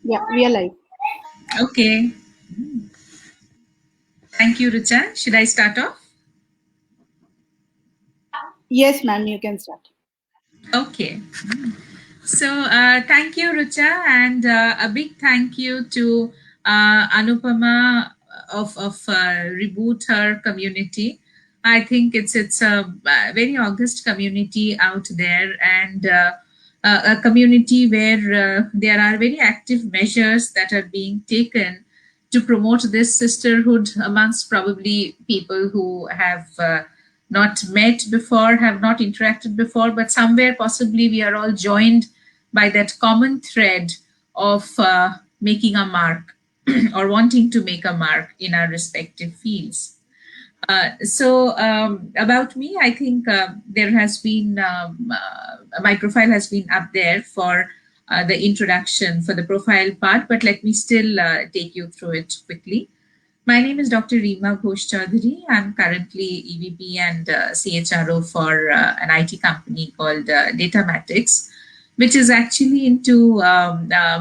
Yeah, we are live. Okay. Thank you, Richa. Should I start off? Yes, ma'am, you can start. Okay. So, thank you, Richa, and a big thank you to Anupama of Reboot her community. I think it's a very august community out there, and a community where there are very active measures that are being taken to promote this sisterhood amongst probably people who have not met before, have not interacted before, but somewhere possibly we are all joined by that common thread of making a mark or wanting to make a mark in our respective fields. About me, I think there has been my profile has been up there for the introduction for the profile part, but let me still take you through it quickly. My name is Dr. Rima Ghose Chowdhury. I'm currently EVP and CHRO for an IT company called Datamatics, which is actually into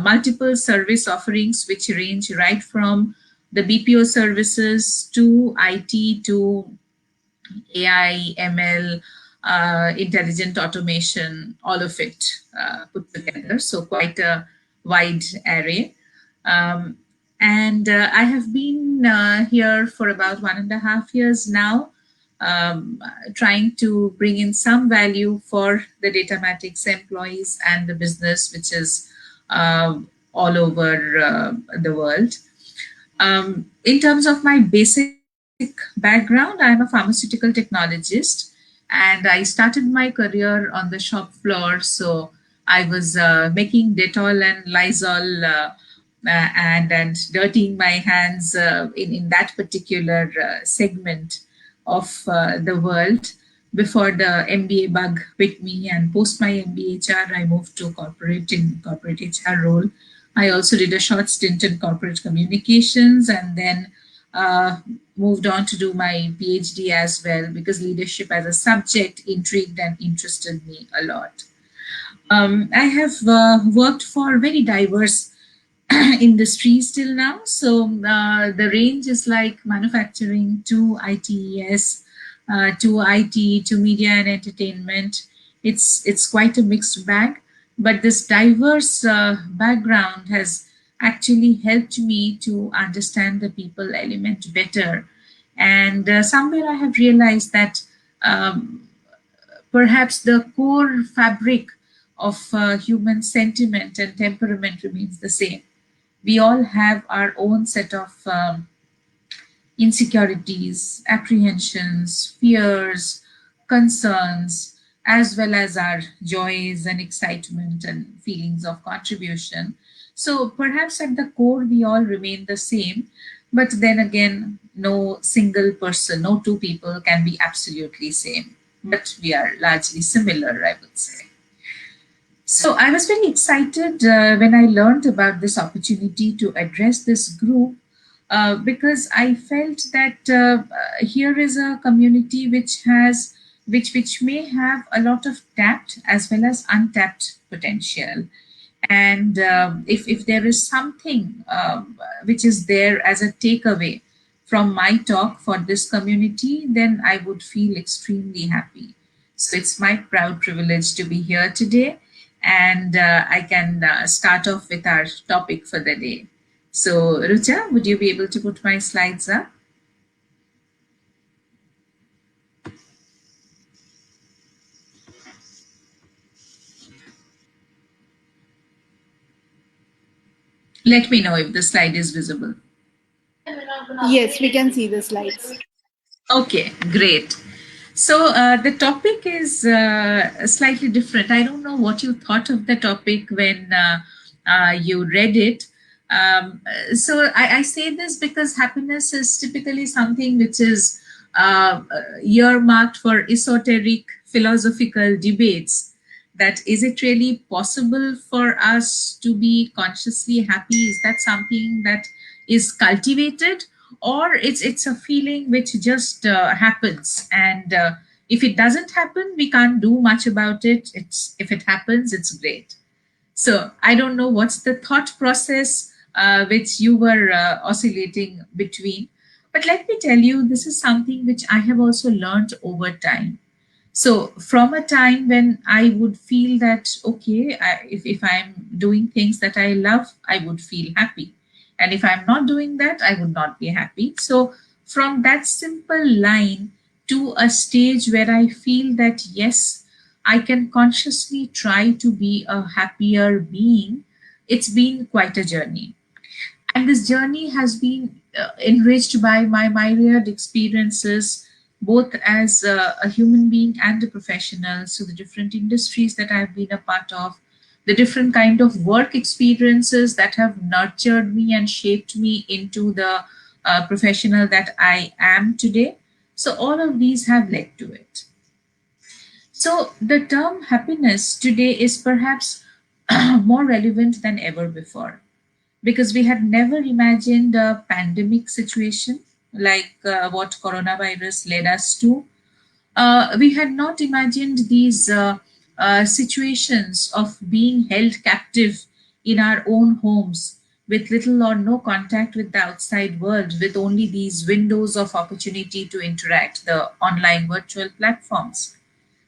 multiple service offerings, which range right from the BPO services to IT to AI, ML, intelligent automation, all of it put together. So quite a wide array. Um, and I have been here for about 1.5 years now, trying to bring in some value for the Datamatics employees and the business, which is all over the world. In terms of my basic background, I'm a pharmaceutical technologist and I started my career on the shop floor. So I was making Dettol and Lysol and dirtying my hands in that particular segment of the world before the MBA bug bit me. And post my MBA HR, I moved to corporate HR role. I also did a short stint in corporate communications and then uh, moved on to do my PhD as well because leadership as a subject intrigued and interested me a lot. I have worked for very diverse industries till now. So the range is like manufacturing to ITES, to IT, to media and entertainment. It's quite a mixed bag, but this diverse background has actually helped me to understand the people element better. And somewhere I have realized that perhaps the core fabric of human sentiment and temperament remains the same. We all have our own set of insecurities, apprehensions, fears, concerns, as well as our joys and excitement and feelings of contribution. So perhaps at the core, we all remain the same. But then again, no single person, no two people can be absolutely same. But we are largely similar, I would say. So I was very excited when I learned about this opportunity to address this group because I felt that here is a community which may have a lot of tapped as well as untapped potential. And if there is something which is there as a takeaway from my talk for this community, then I would feel extremely happy. So it's my proud privilege to be here today, and I can start off with our topic for the day. So, Rucha, would you be able to put my slides up? Let me know if the slide is visible. Yes, we can see the slides. Okay, great. So the topic is slightly different. I don't know what you thought of the topic when you read it. So I say this because happiness is typically something which is earmarked for esoteric philosophical debates. That is it really possible for us to be consciously happy? Is that something that is cultivated, or it's a feeling which just happens, and if it doesn't happen we can't do much about it. It's if it happens it's great. So I don't know what's the thought process which you were oscillating between. But let me tell you, this is something which I have also learned over time. So from a time when I would feel that, okay, if I'm doing things that I love, I would feel happy. And if I'm not doing that, I would not be happy. So from that simple line to a stage where I feel that, yes, I can consciously try to be a happier being, it's been quite a journey. And this journey has been enriched by my myriad experiences, both as a human being and a professional. So the different industries that I've been a part of, the different kind of work experiences that have nurtured me and shaped me into the professional that I am today. So all of these have led to it. So the term happiness today is perhaps more relevant than ever before, because we had never imagined a pandemic situation like what coronavirus led us to. We had not imagined these situations of being held captive in our own homes with little or no contact with the outside world, with only these windows of opportunity to interact, the online virtual platforms.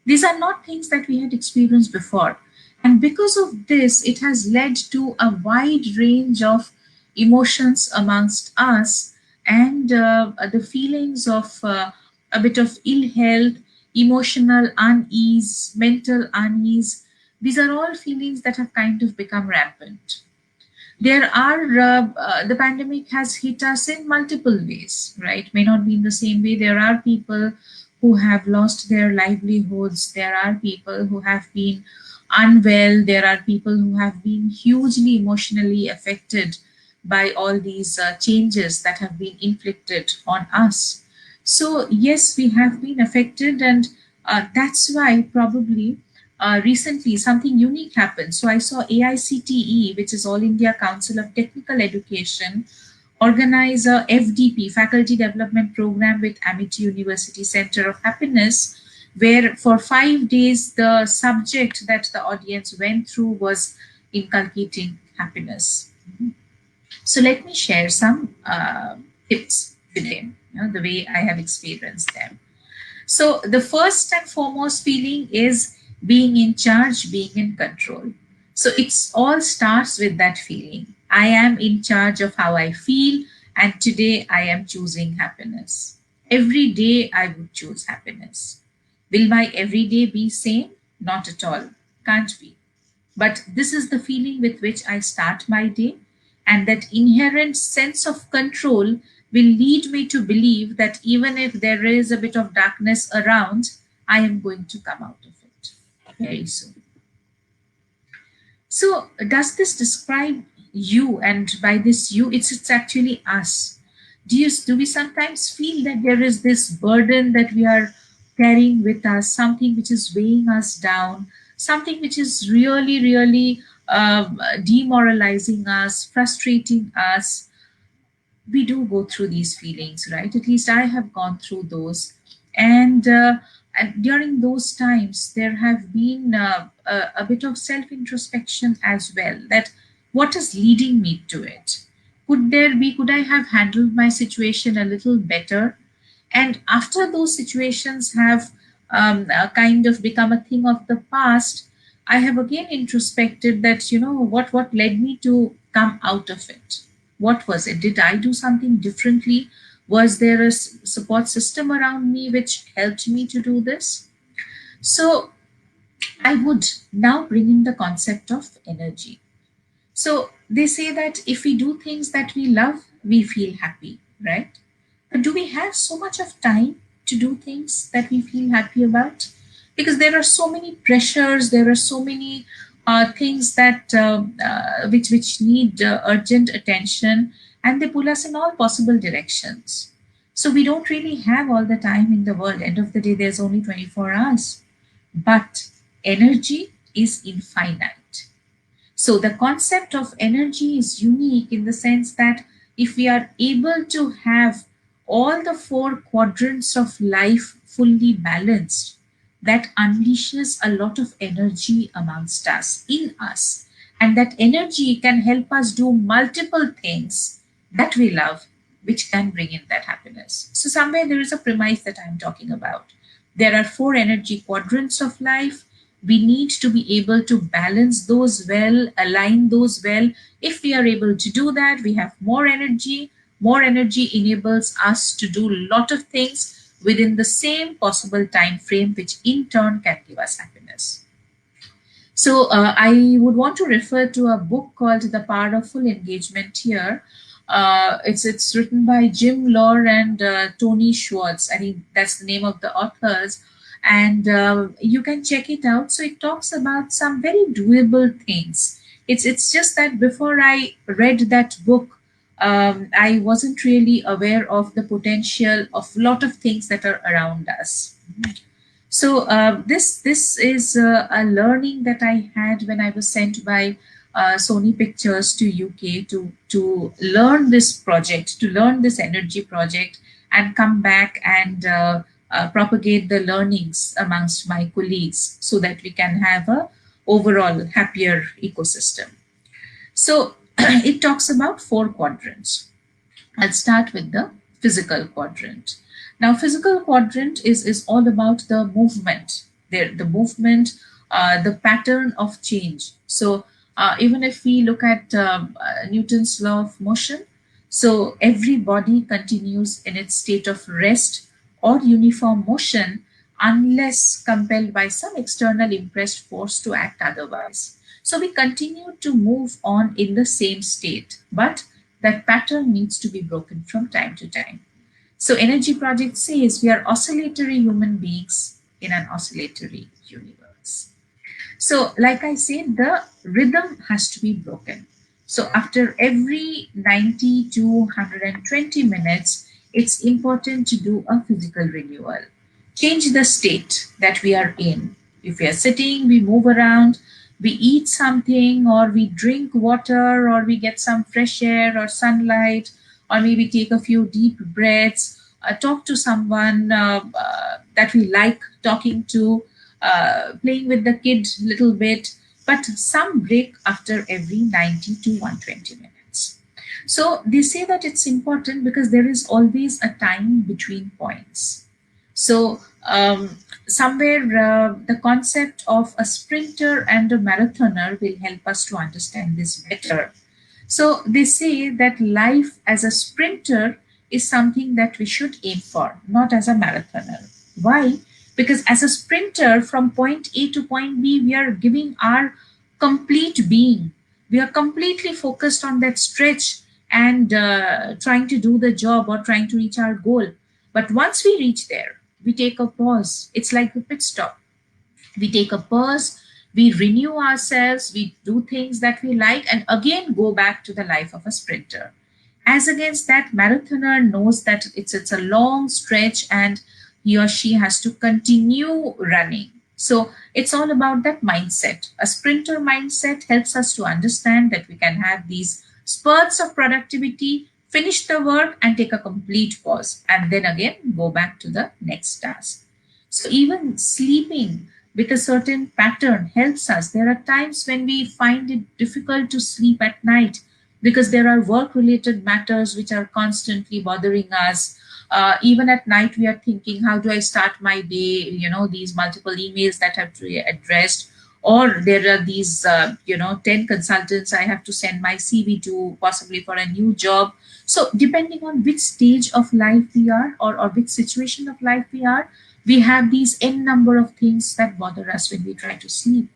These are not things that we had experienced before. And because of this, it has led to a wide range of emotions amongst us, and the feelings of a bit of ill health, emotional unease, mental unease. These are all feelings that have kind of become rampant. The pandemic has hit us in multiple ways, right? May not be in the same way. There are people who have lost their livelihoods. There are people who have been unwell. There are people who have been hugely emotionally affected by all these changes that have been inflicted on us. So yes, we have been affected, and that's why probably recently something unique happened. So I saw AICTE, which is All India Council of Technical Education, organize a FDP, Faculty Development Program, with Amity University Center of Happiness, where for 5 days the subject that the audience went through was inculcating happiness. So let me share some tips today, the way I have experienced them. So the first and foremost feeling is being in charge, being in control. So it's all starts with that feeling. I am in charge of how I feel, and today I am choosing happiness. Every day I would choose happiness. Will my everyday be same? Not at all. Can't be. But this is the feeling with which I start my day, and that inherent sense of control will lead me to believe that even if there is a bit of darkness around, I am going to come out of it very soon. So, does this describe you? And by this you, it's actually us. Do we sometimes feel that there is this burden that we are carrying with us, something which is weighing us down, something which is really, really demoralizing us, frustrating us? We do go through these feelings, right? At least I have gone through those. And during those times, there have been a bit of self introspection as well. That what is leading me to it? Could I have handled my situation a little better? And after those situations have kind of become a thing of the past, I have again introspected that, what led me to come out of it? What was it? Did I do something differently? Was there a support system around me which helped me to do this? So I would now bring in the concept of energy. So they say that if we do things that we love, we feel happy, right? But do we have so much of time to do things that we feel happy about? Because there are so many pressures, there are so many things that which need urgent attention, and they pull us in all possible directions. So we don't really have all the time in the world. End of the day, there's only 24 hours. But energy is infinite. So the concept of energy is unique in the sense that if we are able to have all the four quadrants of life fully balanced, that unleashes a lot of energy amongst us, in us. And that energy can help us do multiple things that we love, which can bring in that happiness. So, somewhere there is a premise that I'm talking about. There are four energy quadrants of life. We need to be able to balance those well, align those well. If we are able to do that, we have more energy. More energy enables us to do a lot of things within the same possible time frame, which in turn can give us happiness. So I would want to refer to a book called The Powerful Engagement here. It's written by Jim Lohr and Tony Schwartz. I think that's the name of the authors, and you can check it out. So it talks about some very doable things. It's just that before I read that book, I wasn't really aware of the potential of a lot of things that are around us. So this is a learning that I had when I was sent by Sony Pictures to UK to learn this project, to learn this energy project, and come back and propagate the learnings amongst my colleagues so that we can have a overall happier ecosystem. So it talks about four quadrants. I'll start with the physical quadrant. Now, physical quadrant is all about the movement, the movement, the pattern of change. So, even if we look at Newton's law of motion, so every body continues in its state of rest or uniform motion unless compelled by some external impressed force to act otherwise. So we continue to move on in the same state, but that pattern needs to be broken from time to time. So Energy Project says we are oscillatory human beings in an oscillatory universe. So, like I said, the rhythm has to be broken. So, after every 90 to 120 minutes, it's important to do a physical renewal. Change the state that we are in. If we are sitting, we move around, we eat something, or we drink water, or we get some fresh air or sunlight, or maybe take a few deep breaths, talk to someone that we like talking to, playing with the kid a little bit, but some break after every 90 to 120 minutes. So they say that it's important because there is always a time between points. So somewhere the concept of a sprinter and a marathoner will help us to understand this better. So they say that life as a sprinter is something that we should aim for, not as a marathoner. Why? Because as a sprinter from point A to point B, we are giving our complete being. We are completely focused on that stretch and trying to do the job or trying to reach our goal. But once we reach there, we take a pause. It's like a pit stop. We take a pause, we renew ourselves, we do things that we like, and again go back to the life of a sprinter. As against that, marathoner knows that it's a long stretch and he or she has to continue running. So it's all about that mindset. A sprinter mindset helps us to understand that we can have these spurts of productivity, finish the work, and take a complete pause, and then again go back to the next task. So even sleeping with a certain pattern helps us. There are times when we find it difficult to sleep at night because there are work related matters which are constantly bothering us. Even at night, we are thinking, how do I start my day? These multiple emails that have to be addressed, or there are these, 10 consultants I have to send my CV to, possibly for a new job. So, depending on which stage of life we are, or which situation of life we have these n number of things that bother us when we try to sleep.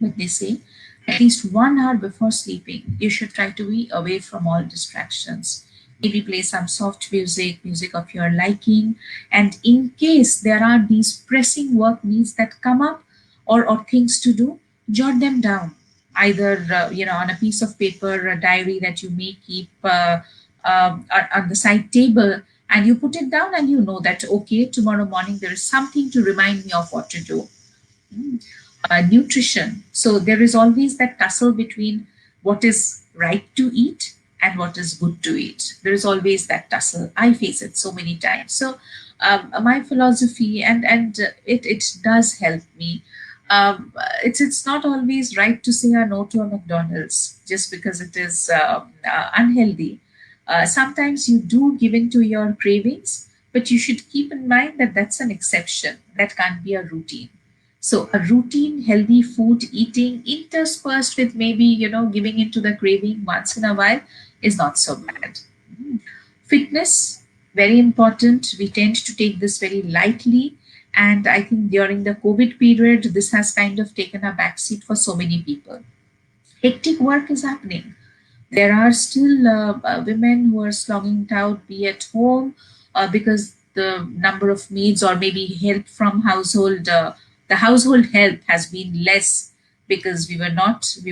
But they say at least 1 hour before sleeping, you should try to be away from all distractions. Maybe play some soft music of your liking. And in case there are these pressing work needs that come up, or things to do, jot them down. Either on a piece of paper, a diary that you may keep on the side table, and you put it down, and you know that okay, tomorrow morning there is something to remind me of what to do. Nutrition. So there is always that tussle between what is right to eat and what is good to eat. There is always that tussle. I face it so many times. So my philosophy, and it does help me. It's not always right to say a no to a McDonald's just because it is unhealthy. Sometimes you do give in to your cravings, but you should keep in mind that that's an exception. That can't be a routine. So a routine, healthy food eating interspersed with maybe giving into the craving once in a while is not so bad. Fitness, very important. We tend to take this very lightly. And I think during the COVID period, this has kind of taken a backseat for so many people. Hectic work is happening. There are still women who are slogging it out, be at home because the number of maids or maybe help from the household help has been less because we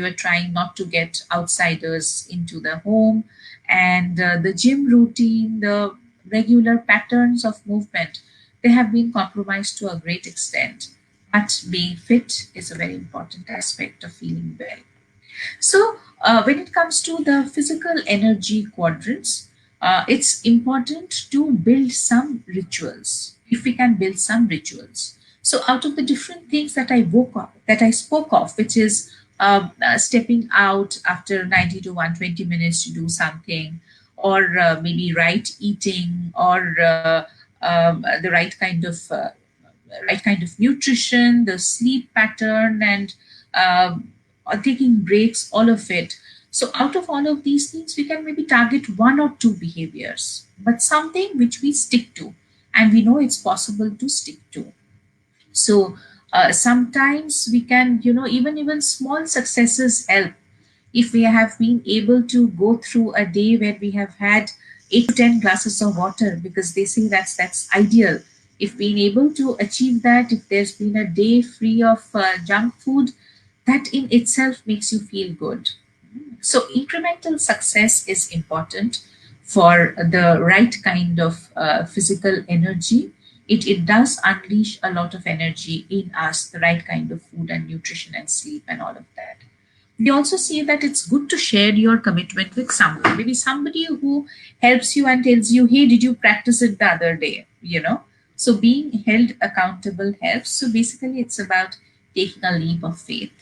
were trying not to get outsiders into the home, and the gym routine, the regular patterns of movement, they have been compromised to a great extent. But being fit is a very important aspect of feeling well. So, when it comes to the physical energy quadrants, it's important to build some rituals. If we can build some rituals, so out of the different things that I spoke of, which is stepping out after 90 to 120 minutes to do something, or maybe right eating, or the right kind of nutrition, the sleep pattern, and taking breaks, all of it. So, out of all of these things, we can maybe target one or two behaviors, but something which we stick to and we know it's possible to stick to. So, sometimes we can, even small successes help. If we have been able to go through a day where we have had 8 to 10 glasses of water, because they say that's ideal. If being able to achieve that, if there's been a day free of junk food, that in itself makes you feel good. So incremental success is important for the right kind of physical energy. It does unleash a lot of energy in us, the right kind of food and nutrition and sleep and all of that. We also see that it's good to share your commitment with someone, maybe somebody who helps you and tells you, hey, did you practice it the other day? So being held accountable helps. So basically, it's about taking a leap of faith.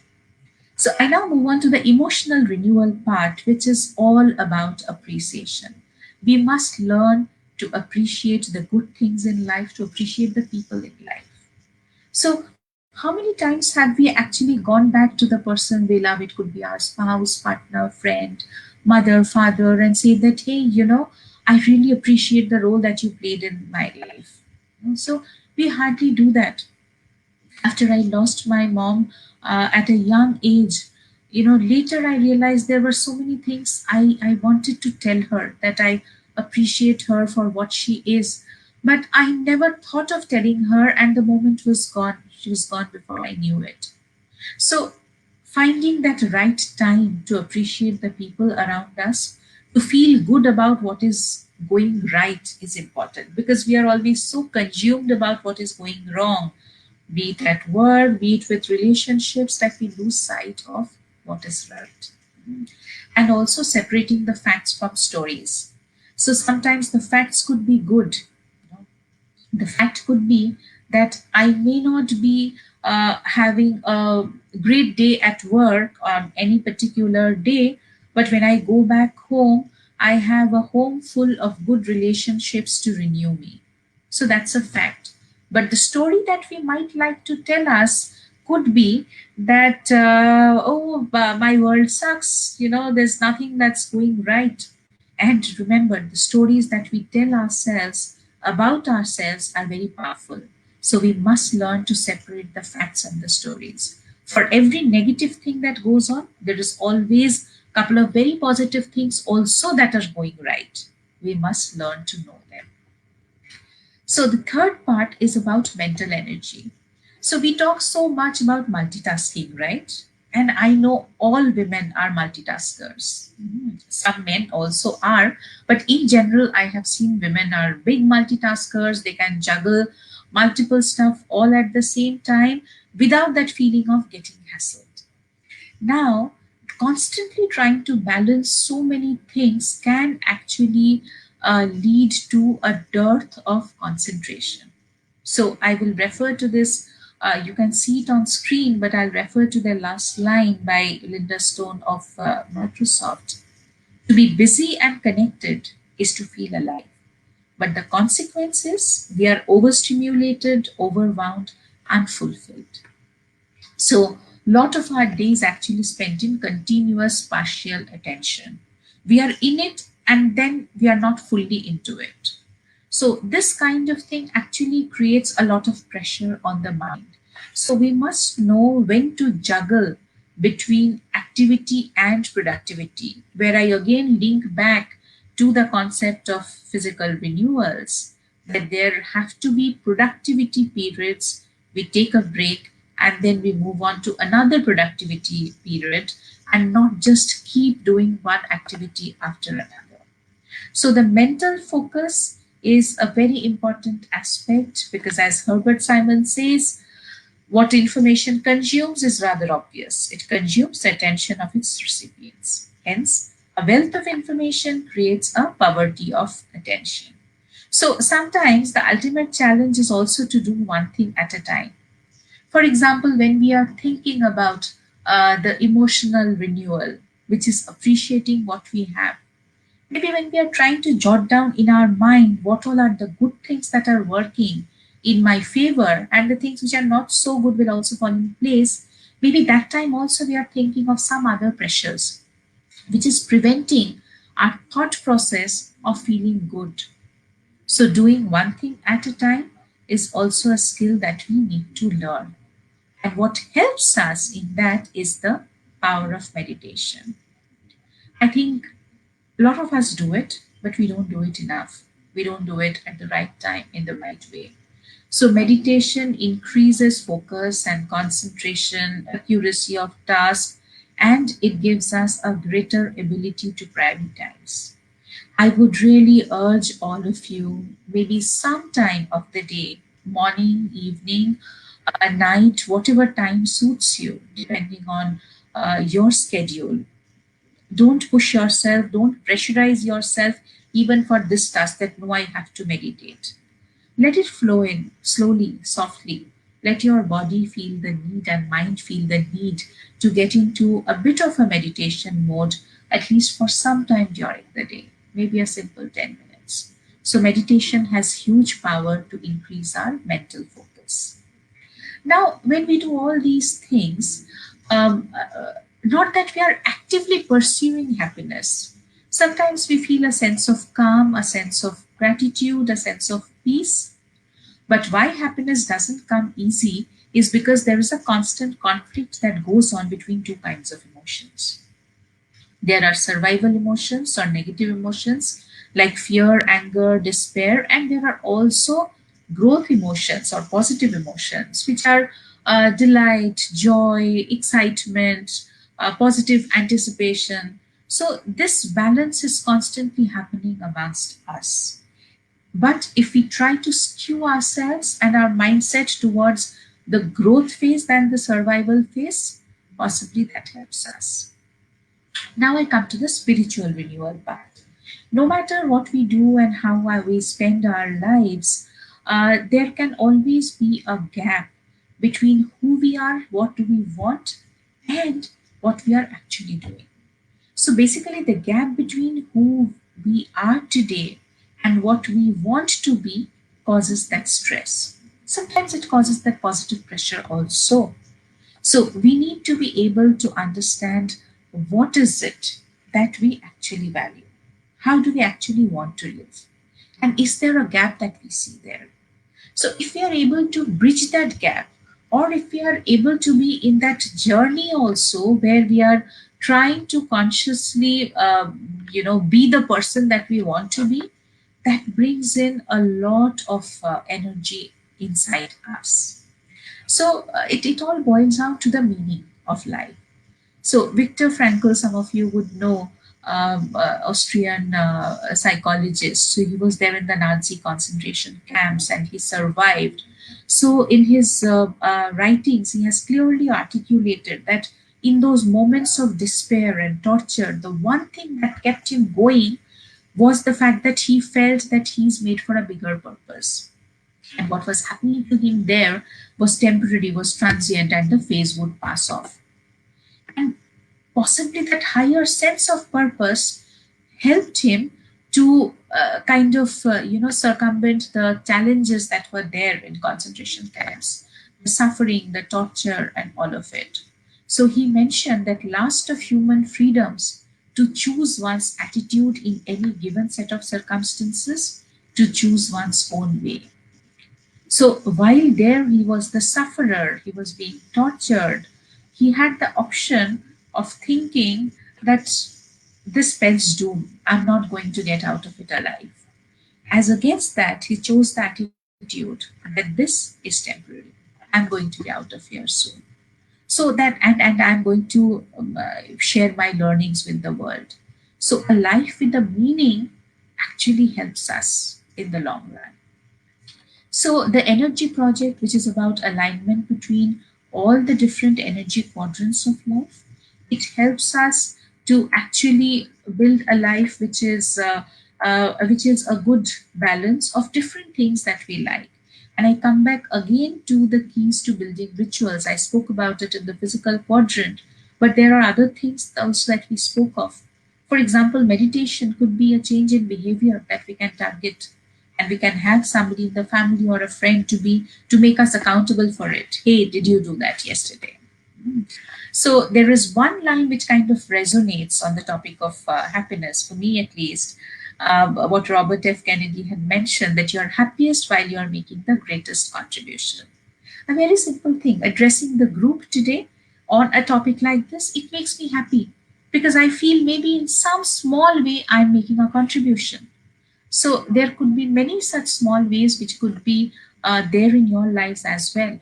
So I now move on to the emotional renewal part, which is all about appreciation. We must learn to appreciate the good things in life, to appreciate the people in life. So, how many times have we actually gone back to the person we love? It could be our spouse, partner, friend, mother, father, and say that, hey, I really appreciate the role that you played in my life. So, we hardly do that. After I lost my mom at a young age, later I realized there were so many things I wanted to tell her, that I appreciate her for what she is. But I never thought of telling her, and the moment was gone. She was gone before I knew it. So, finding that right time to appreciate the people around us, to feel good about what is going right is important, because we are always so consumed about what is going wrong, be it at work, be it with relationships, that we lose sight of what is right. And also separating the facts from stories. So sometimes the facts could be good. The fact could be that I may not be having a great day at work on any particular day, but when I go back home, I have a home full of good relationships to renew me. So that's a fact. But the story that we might like to tell us could be that, my world sucks, there's nothing that's going right. And remember, the stories that we tell ourselves about ourselves are very powerful. So we must learn to separate the facts and the stories. For every negative thing that goes on, there is always a couple of very positive things also that are going right. We must learn to know them. So the third part is about mental energy. So we talk so much about multitasking, right? And I know all women are multitaskers. Some men also are, but in general, I have seen women are big multitaskers. They can juggle multiple stuff all at the same time without that feeling of getting hassled. Now, constantly trying to balance so many things can actually lead to a dearth of concentration. So I will refer to this You can see it on screen, but I'll refer to the last line by Linda Stone of Microsoft. To be busy and connected is to feel alive. But the consequence is we are overstimulated, overwhelmed, unfulfilled. So, lot of our days actually spent in continuous partial attention. We are in it and then we are not fully into it. So, this kind of thing actually creates a lot of pressure on the mind. So, we must know when to juggle between activity and productivity, where I again link back to the concept of physical renewals, that there have to be productivity periods, we take a break, and then we move on to another productivity period, and not just keep doing one activity after another. So the mental focus is a very important aspect because, as Herbert Simon says, what information consumes is rather obvious. It consumes the attention of its recipients. Hence, a wealth of information creates a poverty of attention. So sometimes the ultimate challenge is also to do one thing at a time. For example, when we are thinking about the emotional renewal, which is appreciating what we have, maybe when we are trying to jot down in our mind what all are the good things that are working in my favor and the things which are not so good will also fall in place, maybe that time also we are thinking of some other pressures which is preventing our thought process of feeling good. So, doing one thing at a time is also a skill that we need to learn. And what helps us in that is the power of meditation. I think a lot of us do it, but we don't do it enough. We don't do it at the right time in the right way. So, meditation increases focus and concentration, accuracy of task, and it gives us a greater ability to prioritize. I would really urge all of you, maybe some time of the day, morning, evening, night, whatever time suits you, depending on your schedule. Don't push yourself, don't pressurize yourself, even for this task that no, I have to meditate. Let it flow in slowly, softly. Let your body feel the need and mind feel the need to get into a bit of a meditation mode, at least for some time during the day, maybe a simple 10 minutes. So, meditation has huge power to increase our mental focus. Now, when we do all these things, not that we are actively pursuing happiness, sometimes we feel a sense of calm, a sense of gratitude, a sense of peace. But why happiness doesn't come easy is because there is a constant conflict that goes on between two kinds of emotions. There are survival emotions or negative emotions like fear, anger, despair, and there are also growth emotions or positive emotions, which are delight, joy, excitement, positive anticipation. So, this balance is constantly happening amongst us. But if we try to skew ourselves and our mindset towards the growth phase than the survival phase, possibly that helps us. Now I come to the spiritual renewal part. No matter what we do and how we spend our lives, there can always be a gap between who we are, what do we want, and what we are actually doing. So basically, the gap between who we are today and what we want to be causes that stress. Sometimes it causes that positive pressure also. So we need to be able to understand what is it that we actually value? How do we actually want to live? And is there a gap that we see there? So if we are able to bridge that gap, or if we are able to be in that journey also where we are trying to consciously, be the person that we want to be, that brings in a lot of energy inside us. So it all boils down to the meaning of life. So Viktor Frankl, some of you would know, Austrian psychologist. So he was there in the Nazi concentration camps and he survived. So in his writings, he has clearly articulated that in those moments of despair and torture, the one thing that kept him going was the fact that he felt that he's made for a bigger purpose. And what was happening to him there was temporary, was transient, and the phase would pass off. And possibly that higher sense of purpose helped him to circumvent the challenges that were there in concentration camps, the suffering, the torture, and all of it. So he mentioned that last of human freedoms, to choose one's attitude in any given set of circumstances, to choose one's own way. So while there he was the sufferer, he was being tortured, he had the option of thinking that this spells doom, I'm not going to get out of it alive. As against that, he chose the attitude that this is temporary. I'm going to be out of here soon. So that, and I'm going to share my learnings with the world. So a life with a meaning actually helps us in the long run. So the energy project, which is about alignment between all the different energy quadrants of life, it helps us to actually build a life which is a good balance of different things that we like. And I come back again to the keys to building rituals. I spoke about it in the physical quadrant, but there are other things also that we spoke of. For example, meditation could be a change in behavior that we can target, and we can have somebody in the family or a friend to make us accountable for it. Hey, did you do that yesterday? So there is one line which kind of resonates on the topic of happiness, for me at least, what Robert F. Kennedy had mentioned, that you're happiest while you're making the greatest contribution. A very simple thing, addressing the group today on a topic like this, it makes me happy because I feel maybe in some small way I'm making a contribution. So there could be many such small ways which could be there in your lives as well.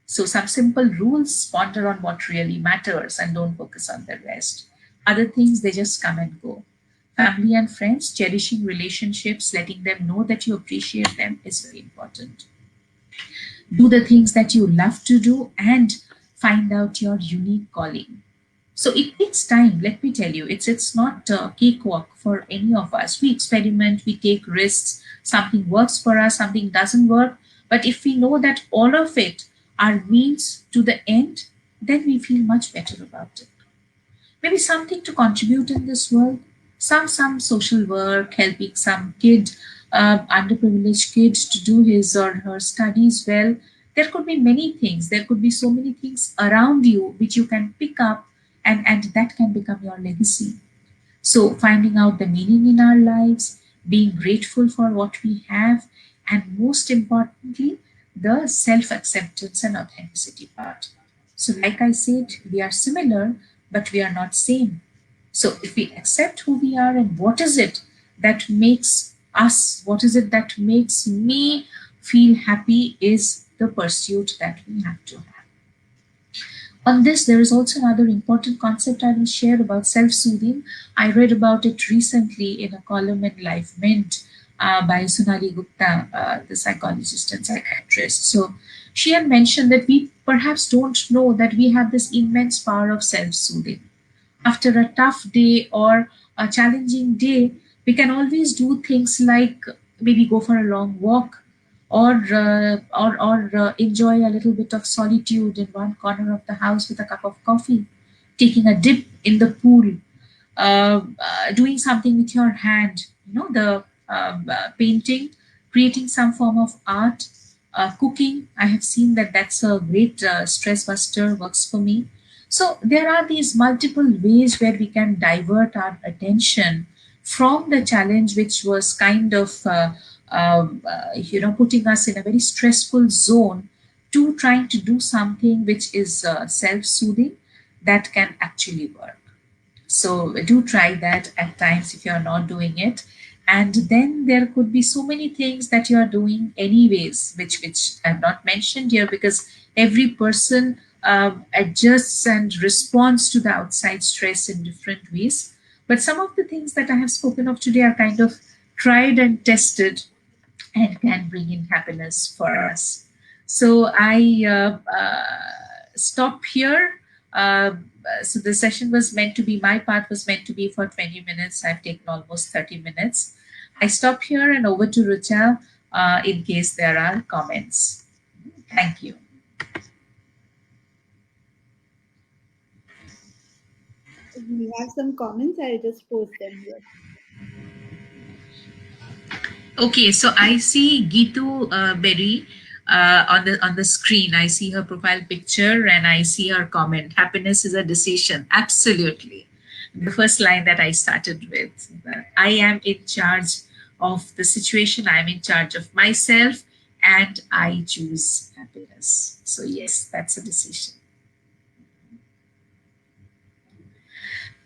So some simple rules, ponder on what really matters and don't focus on the rest. Other things, they just come and go. Family and friends, cherishing relationships, letting them know that you appreciate them is very important. Do the things that you love to do and find out your unique calling. So it takes time, let me tell you. It's not a cakewalk for any of us. We experiment, we take risks, something works for us, something doesn't work. But if we know that all of it are means to the end, then we feel much better about it. Maybe something to contribute in this world, some social work, helping some kid, underprivileged kid to do his or her studies well. There could be many things. There could be so many things around you which you can pick up, and that can become your legacy. So finding out the meaning in our lives, being grateful for what we have, and most importantly, the self acceptance and authenticity part. So, like I said, we are similar, but we are not same. So, if we accept who we are and what is it that makes us, what is it that makes me feel happy, is the pursuit that we have to have. On this, there is also another important concept I will share about self soothing. I read about it recently in a column in Life Mint by Sonali Gupta, the psychologist and psychiatrist. So she had mentioned that we perhaps don't know that we have this immense power of self soothing. After a tough day or a challenging day, we can always do things like maybe go for a long walk, or enjoy a little bit of solitude in one corner of the house with a cup of coffee, taking a dip in the pool, doing something with your hand, the painting, creating some form of art, cooking. I have seen that that's a great stress buster, works for me. So there are these multiple ways where we can divert our attention from the challenge, which was kind of putting us in a very stressful zone, to trying to do something which is self-soothing, that can actually work. So do try that at times if you're not doing it. And then there could be so many things that you are doing anyways, which I've not mentioned here, because every person adjusts and responds to the outside stress in different ways. But some of the things that I have spoken of today are kind of tried and tested and can bring in happiness for us. So I stop here. So the session was meant to be, my part was meant to be for 20 minutes. I've taken almost 30 minutes. I stop here and over to Rucha in case there are comments. Thank you. We have some comments. I'll just post them here. Okay, so I see Gitu Berry on the screen. I see her profile picture and I see her comment. Happiness is a decision. Absolutely. The first line that I started with. I am in charge of the situation. I am in charge of myself, and I choose happiness. So yes, that's a decision.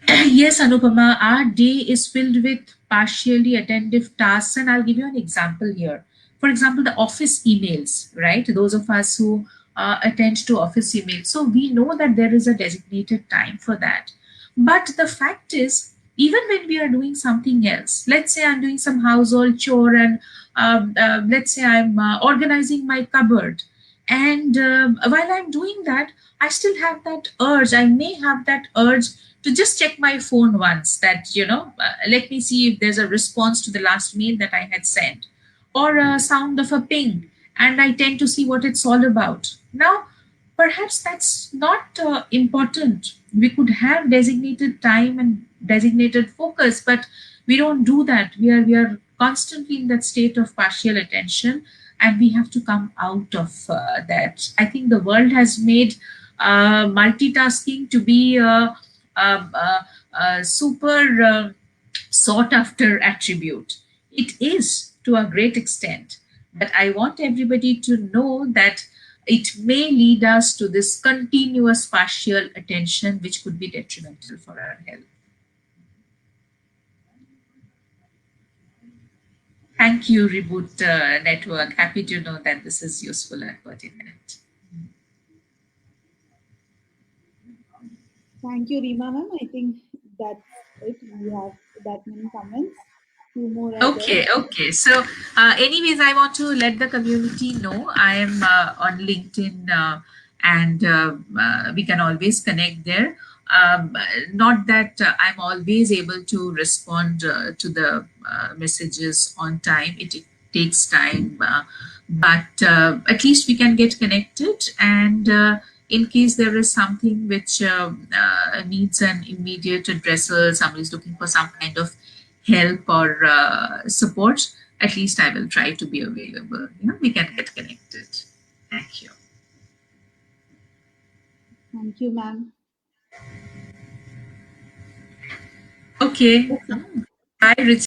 Yes, Anupama, our day is filled with partially attentive tasks, and I'll give you an example here. For example, the office emails, right? Those of us who attend to office emails, so we know that there is a designated time for that. But the fact is, even when we are doing something else, let's say I'm doing some household chore, and let's say I'm organizing my cupboard, and while I'm doing that, I still have that urge. I may have that urge to just check my phone once, that let me see if there's a response to the last mail that I had sent, or a sound of a ping, and I tend to see what it's all about. Now perhaps that's not important. We could have designated time and designated focus, but we don't do that. We are constantly in that state of partial attention, and we have to come out of that. I think the world has made multitasking to be a super sought after attribute. It is to a great extent, but I want everybody to know that it may lead us to this continuous partial attention, which could be detrimental for our health. Thank you, Reboot Network. Happy to know that this is useful and pertinent. Thank you, Rima ma'am. I think that's it. We have that many comments. Few more are there. Okay. So, anyways, I want to let the community know I am on LinkedIn, and we can always connect there. Um, Not that I'm always able to respond to the messages on time. It takes time, but at least we can get connected. And in case there is something which needs an immediate addressal, somebody is looking for some kind of help or support, at least I will try to be available. We can get connected. Thank you. Thank you, ma'am. Okay. Hi, Richard.